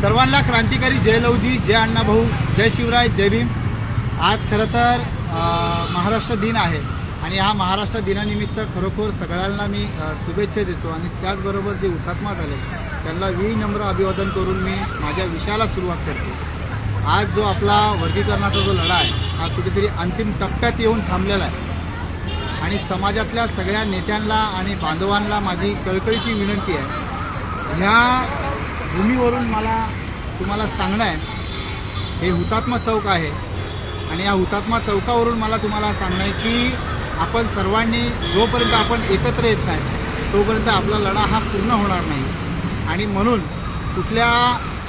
सर्वांना क्रांतिकारी जय लवजी, जय अण्णाभाऊ, जय शिवराय, जय भीम। आज खरं तर महाराष्ट्र दिन आहे आणि हा महाराष्ट्र दिनानिमित्त खरोखर सगळ्यांना मी शुभेच्छा देतो आणि त्याचबरोबर जे हुतात्मा झाले त्यांना विनम्र अभिवादन करून मी माझ्या विषयाला सुरुवात करतो। आज जो आपला वर्गीकरणाचा जो लढा आहे हा कुठेतरी अंतिम टप्प्यात येऊन थांबलेला आहे आणि समाजातल्या सगळ्या नेत्यांना आणि बांधवांना माझी कळकळीची विनंती आहे, ह्या भूमीवरून मला तुम्हाला सांगणं आहे, हे हुतात्मा चौक आहे आणि या हुतात्मा चौकावरून मला तुम्हाला सांगणं आहे की आपण सर्वांनी जोपर्यंत आपण एकत्र येत नाही तोपर्यंत आपला लढा हा पूर्ण होणार नाही। आणि म्हणून कुठल्या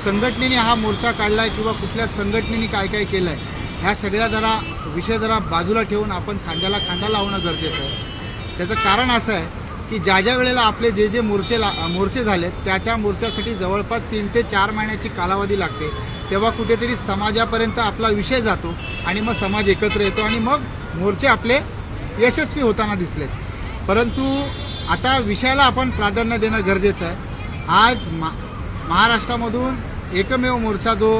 संघटनेने हा मोर्चा काढला आहे किंवा कुठल्या संघटनेने काय काय केलं आहे ह्या सगळ्या विषय बाजूला ठेवून आपण खांद्याला खांदा लावणं गरजेचं आहे। त्याचं कारण असं आहे की ज्या वेळेला आपले जे मोर्चे झालेत त्या मोर्चासाठी जवळपास 3 ते 4 महिन्याची कालावधी लागते, तेव्हा कुठेतरी समाजापर्यंत आपला विषय जातो आणि मग समाज एकत्र येतो आणि मग मोर्चे आपले यशस्वी होताना दिसलेत। परंतु आता विषयाला आपण प्राधान्य देणं गरजेचं आहे। आज महाराष्ट्रामधून एकमेव मोर्चा जो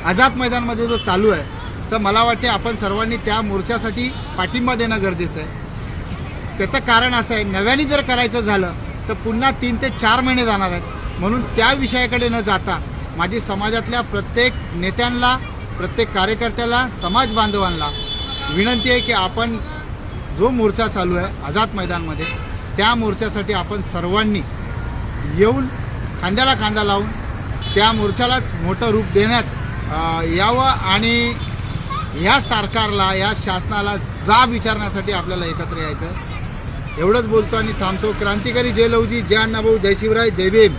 आझाद मैदानमध्ये जो चालू आहे तर मला वाटते आपण सर्वांनी त्या मोर्चासाठी पाठिंबा देणं गरजेचं आहे। त्याचं कारण असं आहे, नव्याने जर करायचं झालं तर पुन्हा 3 ते 4 महिने जाणार आहेत। म्हणून त्या विषयाकडे न जाता माझी समाजातल्या प्रत्येक नेत्यांना, प्रत्येक कार्यकर्त्याला, समाज बांधवांना विनंती आहे की आपण जो मोर्चा चालू आहे आझाद मैदानमध्ये त्या मोर्चासाठी आपण सर्वांनी येऊन खांद्याला खांदा लावून त्या मोर्चालाच मोठं रूप देण्यात यावं आणि ह्या सरकारला, या शासनाला जाब विचारण्यासाठी आपल्याला एकत्र यायचं आहे। एवढंच बोलतो आणि थांबतो। क्रांतिकारी जय लवजी, जय अण्णाभाऊ, जय शिवराय, जय भीम।